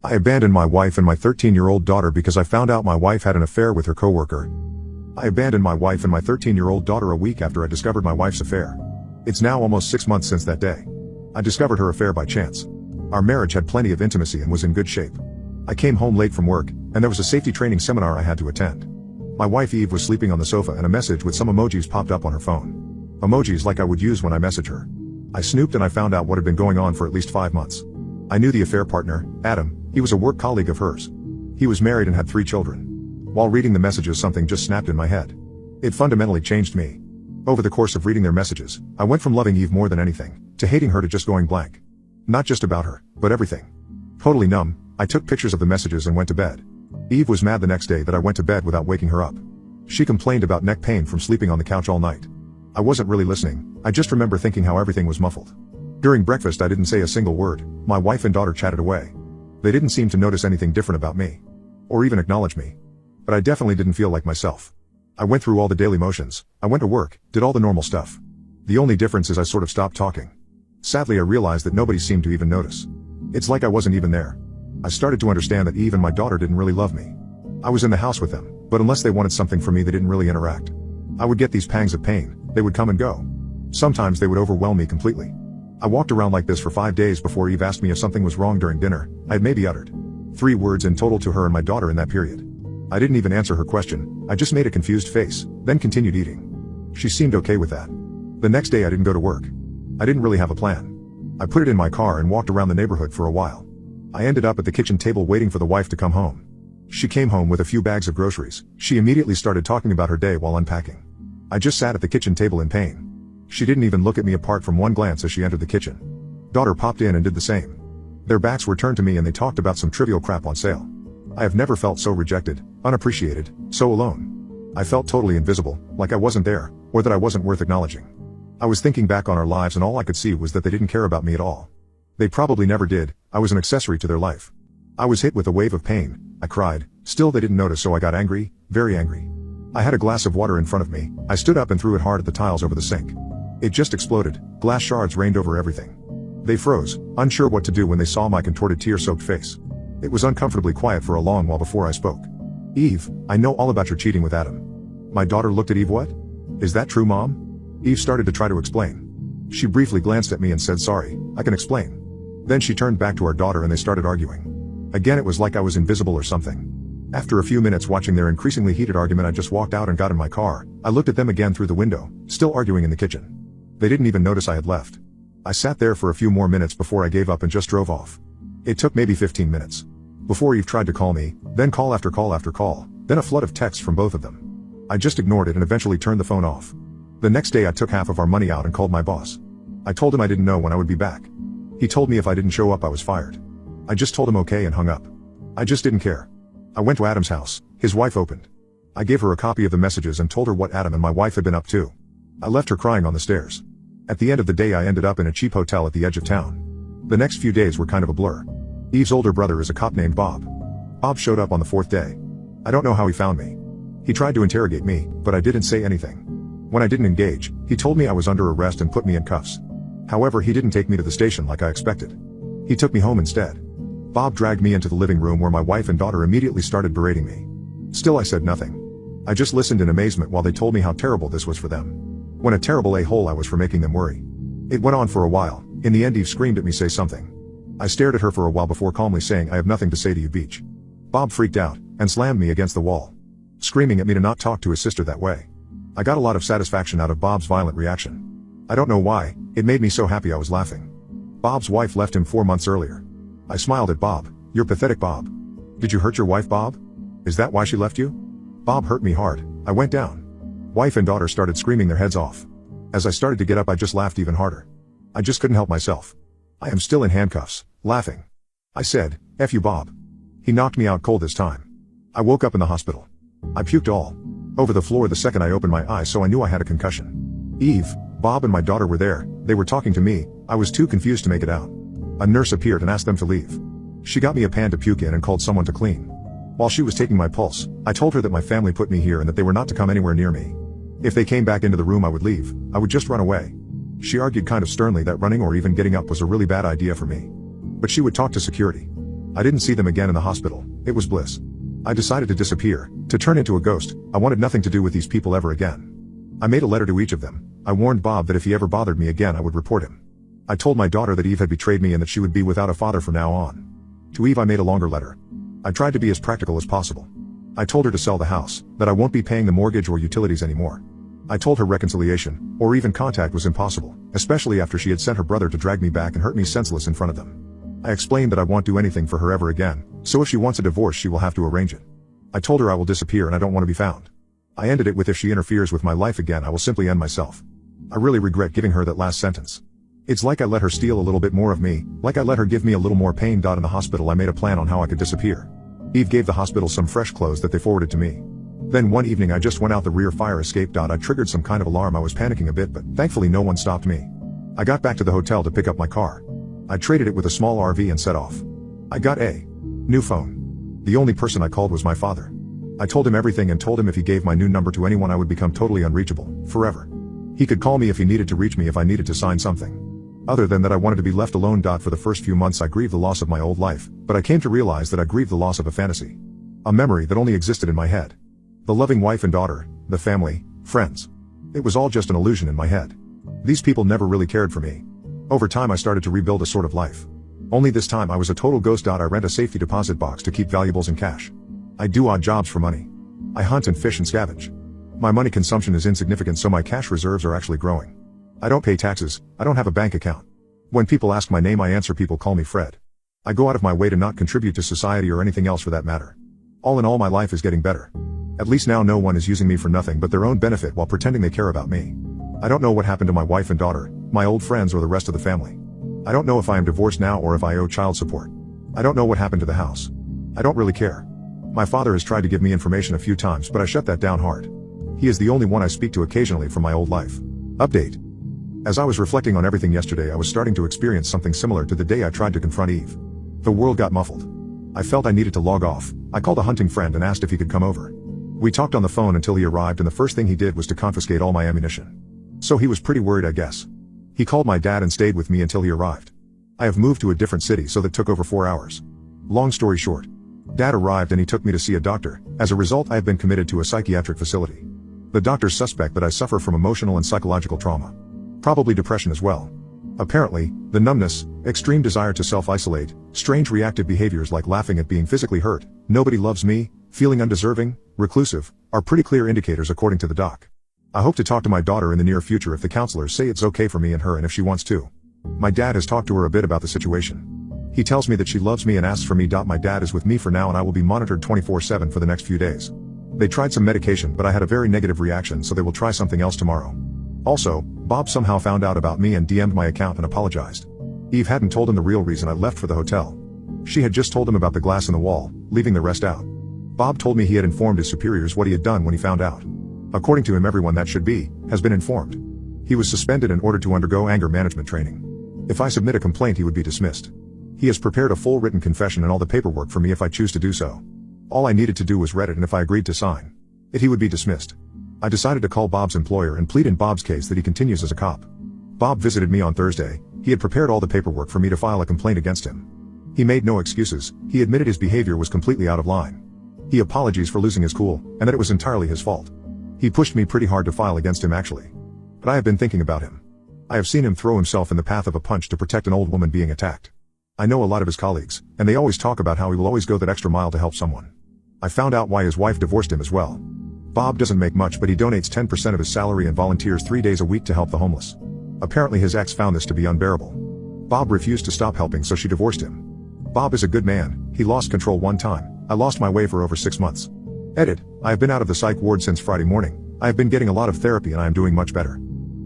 I abandoned my wife and my 13-year-old daughter because I found out my wife had an affair with her coworker. I abandoned my wife and my 13-year-old daughter a week after I discovered my wife's affair. It's now almost 6 months since that day. I discovered her affair by chance. Our marriage had plenty of intimacy and was in good shape. I came home late from work, and there was a safety training seminar I had to attend. My wife Eve was sleeping on the sofa and a message with some emojis popped up on her phone. Emojis like I would use when I message her. I snooped and I found out what had been going on for at least 5 months. I knew the affair partner, Adam. He was a work colleague of hers. He was married and had 3 children. While reading the messages, something just snapped in my head. It fundamentally changed me. Over the course of reading their messages, I went from loving Eve more than anything, to hating her, to just going blank. Not just about her, but everything. Totally numb, I took pictures of the messages and went to bed. Eve was mad the next day that I went to bed without waking her up. She complained about neck pain from sleeping on the couch all night. I wasn't really listening, I just remember thinking how everything was muffled. During breakfast I didn't say a single word. My wife and daughter chatted away. They didn't seem to notice anything different about me. Or even acknowledge me. But I definitely didn't feel like myself. I went through all the daily motions. I went to work, did all the normal stuff. The only difference is I sort of stopped talking. Sadly, I realized that nobody seemed to even notice. It's like I wasn't even there. I started to understand that Eve and my daughter didn't really love me. I was in the house with them, but unless they wanted something from me they didn't really interact. I would get these pangs of pain, they would come and go. Sometimes they would overwhelm me completely. I walked around like this for 5 days before Eve asked me if something was wrong during dinner. I had maybe uttered 3 words in total to her and my daughter in that period. I didn't even answer her question, I just made a confused face, then continued eating. She seemed okay with that. The next day I didn't go to work. I didn't really have a plan. I put it in my car and walked around the neighborhood for a while. I ended up at the kitchen table waiting for the wife to come home. She came home with a few bags of groceries. She immediately started talking about her day while unpacking. I just sat at the kitchen table in pain. She didn't even look at me apart from one glance as she entered the kitchen. Daughter popped in and did the same. Their backs were turned to me and they talked about some trivial crap on sale. I have never felt so rejected, unappreciated, so alone. I felt totally invisible, like I wasn't there, or that I wasn't worth acknowledging. I was thinking back on our lives and all I could see was that they didn't care about me at all. They probably never did. I was an accessory to their life. I was hit with a wave of pain. I cried. Still they didn't notice, so I got angry, very angry. I had a glass of water in front of me. I stood up and threw it hard at the tiles over the sink. It just exploded. Glass shards rained over everything. They froze, unsure what to do when they saw my contorted tear-soaked face. It was uncomfortably quiet for a long while before I spoke. Eve, I know all about your cheating with Adam. My daughter looked at Eve. What? Is that true, Mom? Eve started to try to explain. She briefly glanced at me and said, sorry, I can explain. Then she turned back to our daughter and they started arguing. Again, it was like I was invisible or something. After a few minutes watching their increasingly heated argument, I just walked out and got in my car. I looked at them again through the window, still arguing in the kitchen. They didn't even notice I had left. I sat there for a few more minutes before I gave up and just drove off. It took maybe 15 minutes. Before Eve tried to call me, then call after call after call, then a flood of texts from both of them. I just ignored it and eventually turned the phone off. The next day I took half of our money out and called my boss. I told him I didn't know when I would be back. He told me if I didn't show up I was fired. I just told him okay and hung up. I just didn't care. I went to Adam's house. His wife opened. I gave her a copy of the messages and told her what Adam and my wife had been up to. I left her crying on the stairs. At the end of the day I ended up in a cheap hotel at the edge of town. The next few days were kind of a blur. Eve's older brother is a cop named Bob. Bob showed up on the 4th day. I don't know how he found me. He tried to interrogate me, but I didn't say anything. When I didn't engage, he told me I was under arrest and put me in cuffs. However, he didn't take me to the station like I expected. He took me home instead. Bob dragged me into the living room where my wife and daughter immediately started berating me. Still I said nothing. I just listened in amazement while they told me how terrible this was for them. What a terrible a-hole I was for making them worry. It went on for a while. In the end Eve screamed at me, say something. I stared at her for a while before calmly saying, I have nothing to say to you, Beach. Bob freaked out, and slammed me against the wall, screaming at me to not talk to his sister that way. I got a lot of satisfaction out of Bob's violent reaction. I don't know why, it made me so happy I was laughing. Bob's wife left him 4 months earlier. I smiled at Bob. You're pathetic, Bob. Did you hurt your wife, Bob? Is that why she left you? Bob hurt me hard. I went down. Wife and daughter started screaming their heads off. As I started to get up I just laughed even harder. I just couldn't help myself. I am still in handcuffs, laughing. I said, F you, Bob. He knocked me out cold this time. I woke up in the hospital. I puked all over the floor the second I opened my eyes, so I knew I had a concussion. Eve, Bob and my daughter were there. They were talking to me. I was too confused to make it out. A nurse appeared and asked them to leave. She got me a pan to puke in and called someone to clean. While she was taking my pulse, I told her that my family put me here and that they were not to come anywhere near me. If they came back into the room I would leave. I would just run away. She argued kind of sternly that running or even getting up was a really bad idea for me. But she would talk to security. I didn't see them again in the hospital. It was bliss. I decided to disappear, to turn into a ghost. I wanted nothing to do with these people ever again. I made a letter to each of them. I warned Bob that if he ever bothered me again I would report him. I told my daughter that Eve had betrayed me and that she would be without a father from now on. To Eve I made a longer letter. I tried to be as practical as possible. I told her to sell the house, that I won't be paying the mortgage or utilities anymore. I told her reconciliation, or even contact was impossible, especially after she had sent her brother to drag me back and hurt me senseless in front of them. I explained that I won't do anything for her ever again, so if she wants a divorce she will have to arrange it. I told her I will disappear and I don't want to be found. I ended it with if she interferes with my life again I will simply end myself. I really regret giving her that last sentence. It's like I let her steal a little bit more of me, like I let her give me a little more pain. In the hospital I made a plan on how I could disappear. Eve gave the hospital some fresh clothes that they forwarded to me. Then one evening I just went out the rear fire escape. I triggered some kind of alarm. I was panicking a bit but thankfully no one stopped me. I got back to the hotel to pick up my car. I traded it with a small RV and set off. I got a new phone. The only person I called was my father. I told him everything and told him if he gave my new number to anyone I would become totally unreachable, forever. He could call me if he needed to reach me if I needed to sign something. Other than that I wanted to be left alone. For the first few months I grieved the loss of my old life, but I came to realize that I grieved the loss of a fantasy. A memory that only existed in my head. The loving wife and daughter, the family, friends. It was all just an illusion in my head. These people never really cared for me. Over time I started to rebuild a sort of life. Only this time I was a total ghost. I rent a safety deposit box to keep valuables and cash. I do odd jobs for money. I hunt and fish and scavenge. My money consumption is insignificant so my cash reserves are actually growing. I don't pay taxes, I don't have a bank account. When people ask my name I answer. People call me Fred. I go out of my way to not contribute to society or anything else for that matter. All in all my life is getting better. At least now no one is using me for nothing but their own benefit while pretending they care about me. I don't know what happened to my wife and daughter, my old friends or the rest of the family. I don't know if I am divorced now or if I owe child support. I don't know what happened to the house. I don't really care. My father has tried to give me information a few times but I shut that down hard. He is the only one I speak to occasionally from my old life. Update. As I was reflecting on everything yesterday I was starting to experience something similar to the day I tried to confront Eve. The world got muffled. I felt I needed to log off. I called a hunting friend and asked if he could come over. We talked on the phone until he arrived and the first thing he did was to confiscate all my ammunition. So he was pretty worried I guess. He called my dad and stayed with me until he arrived. I have moved to a different city so that took over 4 hours. Long story short. Dad arrived and he took me to see a doctor. As a result I have been committed to a psychiatric facility. The doctors suspect that I suffer from emotional and psychological trauma. Probably depression as well. Apparently, the numbness, extreme desire to self-isolate, strange reactive behaviors like laughing at being physically hurt, nobody loves me, feeling undeserving, reclusive, are pretty clear indicators according to the doc. I hope to talk to my daughter in the near future if the counselors say it's okay for me and her and if she wants to. My dad has talked to her a bit about the situation. He tells me that she loves me and asks for me. My dad is with me for now and I will be monitored 24/7 for the next few days. They tried some medication but I had a very negative reaction so they will try something else tomorrow. Also, Bob somehow found out about me and DM'd my account and apologized. Eve hadn't told him the real reason I left for the hotel. She had just told him about the glass in the wall, leaving the rest out. Bob told me he had informed his superiors what he had done when he found out. According to him everyone that should be, has been informed. He was suspended and ordered to undergo anger management training. If I submit a complaint he would be dismissed. He has prepared a full written confession and all the paperwork for me if I choose to do so. All I needed to do was read it and if I agreed to sign it he would be dismissed. I decided to call Bob's employer and plead in Bob's case that he continues as a cop. Bob visited me on Thursday. He had prepared all the paperwork for me to file a complaint against him. He made no excuses. He admitted his behavior was completely out of line. He apologized for losing his cool, and that it was entirely his fault. He pushed me pretty hard to file against him actually. But I have been thinking about him. I have seen him throw himself in the path of a punch to protect an old woman being attacked. I know a lot of his colleagues, and they always talk about how he will always go that extra mile to help someone. I found out why his wife divorced him as well. Bob doesn't make much but he donates 10% of his salary and volunteers 3 days a week to help the homeless. Apparently his ex found this to be unbearable. Bob refused to stop helping so she divorced him. Bob is a good man. He lost control one time. I lost my way for over 6 months. Edit. I have been out of the psych ward since Friday morning. I have been getting a lot of therapy and I am doing much better.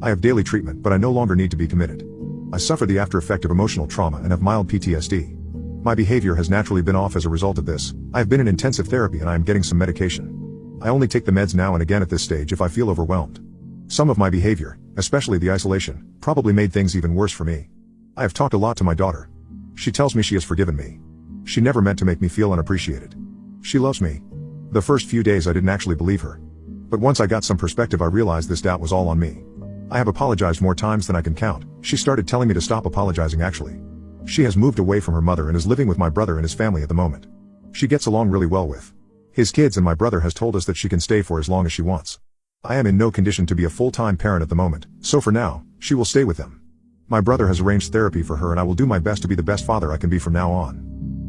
I have daily treatment but I no longer need to be committed. I suffer the after effect of emotional trauma and have mild PTSD. My behavior has naturally been off as a result of this. I have been in intensive therapy and I am getting some medication. I only take the meds now and again at this stage if I feel overwhelmed. Some of my behavior, especially the isolation, probably made things even worse for me. I have talked a lot to my daughter. She tells me she has forgiven me. She never meant to make me feel unappreciated. She loves me. The first few days I didn't actually believe her. But once I got some perspective I realized this doubt was all on me. I have apologized more times than I can count. She started telling me to stop apologizing actually. She has moved away from her mother and is living with my brother and his family at the moment. She gets along really well with his kids, and my brother has told us that she can stay for as long as she wants. I am in no condition to be a full-time parent at the moment, so for now, she will stay with them. My brother has arranged therapy for her and I will do my best to be the best father I can be from now on.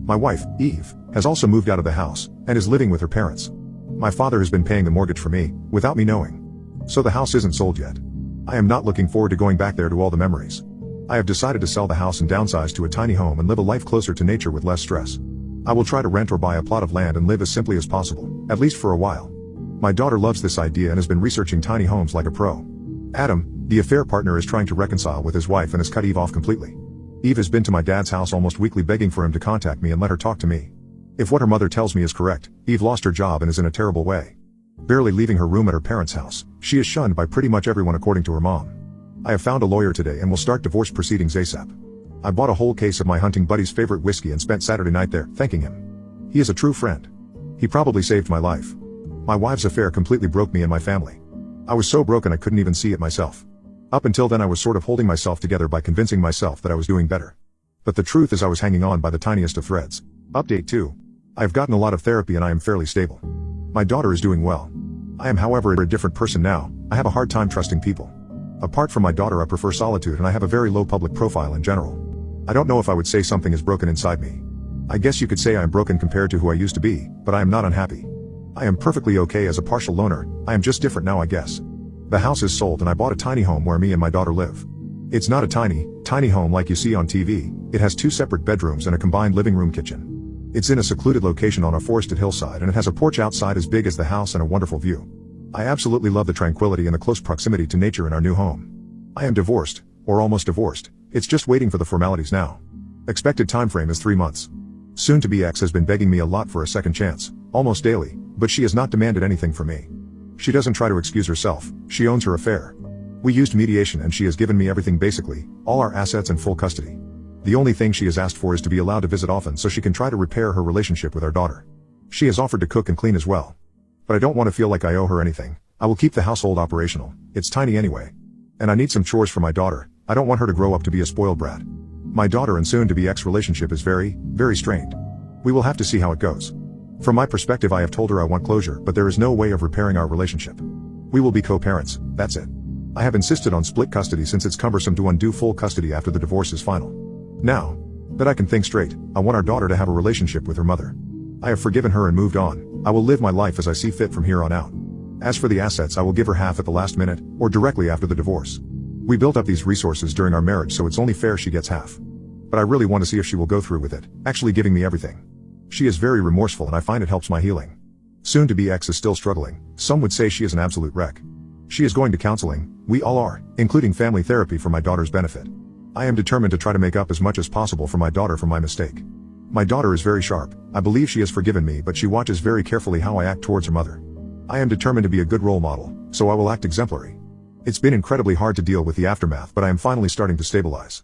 My wife, Eve, has also moved out of the house and is living with her parents. My father has been paying the mortgage for me, without me knowing. So the house isn't sold yet. I am not looking forward to going back there to all the memories. I have decided to sell the house and downsize to a tiny home and live a life closer to nature with less stress. I will try to rent or buy a plot of land and live as simply as possible, at least for a while. My daughter loves this idea and has been researching tiny homes like a pro. Adam, the affair partner, is trying to reconcile with his wife and has cut Eve off completely. Eve has been to my dad's house almost weekly begging for him to contact me and let her talk to me. If what her mother tells me is correct, Eve lost her job and is in a terrible way. Barely leaving her room at her parents' house, she is shunned by pretty much everyone according to her mom. I have found a lawyer today and will start divorce proceedings ASAP. I bought a whole case of my hunting buddy's favorite whiskey and spent Saturday night there, thanking him. He is a true friend. He probably saved my life. My wife's affair completely broke me and my family. I was so broken I couldn't even see it myself. Up until then I was sort of holding myself together by convincing myself that I was doing better. But the truth is I was hanging on by the tiniest of threads. Update 2. I've gotten a lot of therapy and I am fairly stable. My daughter is doing well. I am however a different person now. I have a hard time trusting people. Apart from my daughter I prefer solitude and I have a very low public profile in general. I don't know if I would say something is broken inside me. I guess you could say I am broken compared to who I used to be, but I am not unhappy. I am perfectly okay as a partial loner. I am just different now I guess. The house is sold and I bought a tiny home where me and my daughter live. It's not a tiny home like you see on TV. It has 2 separate bedrooms and a combined living room kitchen. It's in a secluded location on a forested hillside and it has a porch outside as big as the house and a wonderful view. I absolutely love the tranquility and the close proximity to nature in our new home. I am divorced, or almost divorced. It's just waiting for the formalities now. Expected time frame is 3 months. Soon-to-be ex has been begging me a lot for a second chance, almost daily, but she has not demanded anything from me. She doesn't try to excuse herself, she owns her affair. We used mediation and she has given me everything basically, all our assets and full custody. The only thing she has asked for is to be allowed to visit often so she can try to repair her relationship with our daughter. She has offered to cook and clean as well. But I don't want to feel like I owe her anything. I will keep the household operational, it's tiny anyway. And I need some chores for my daughter. I don't want her to grow up to be a spoiled brat. My daughter and soon-to-be ex relationship is very, very strained. We will have to see how it goes. From my perspective I have told her I want closure, but there is no way of repairing our relationship. We will be co-parents, that's it. I have insisted on split custody since it's cumbersome to undo full custody after the divorce is final. Now that I can think straight, I want our daughter to have a relationship with her mother. I have forgiven her and moved on. I will live my life as I see fit from here on out. As for the assets I will give her half at the last minute, or directly after the divorce. We built up these resources during our marriage so it's only fair she gets half. But I really want to see if she will go through with it, actually giving me everything. She is very remorseful and I find it helps my healing. Soon-to-be ex is still struggling. Some would say she is an absolute wreck. She is going to counseling, we all are, including family therapy for my daughter's benefit. I am determined to try to make up as much as possible for my daughter for my mistake. My daughter is very sharp. I believe she has forgiven me, but she watches very carefully how I act towards her mother. I am determined to be a good role model, so I will act exemplary. It's been incredibly hard to deal with the aftermath, but I am finally starting to stabilize.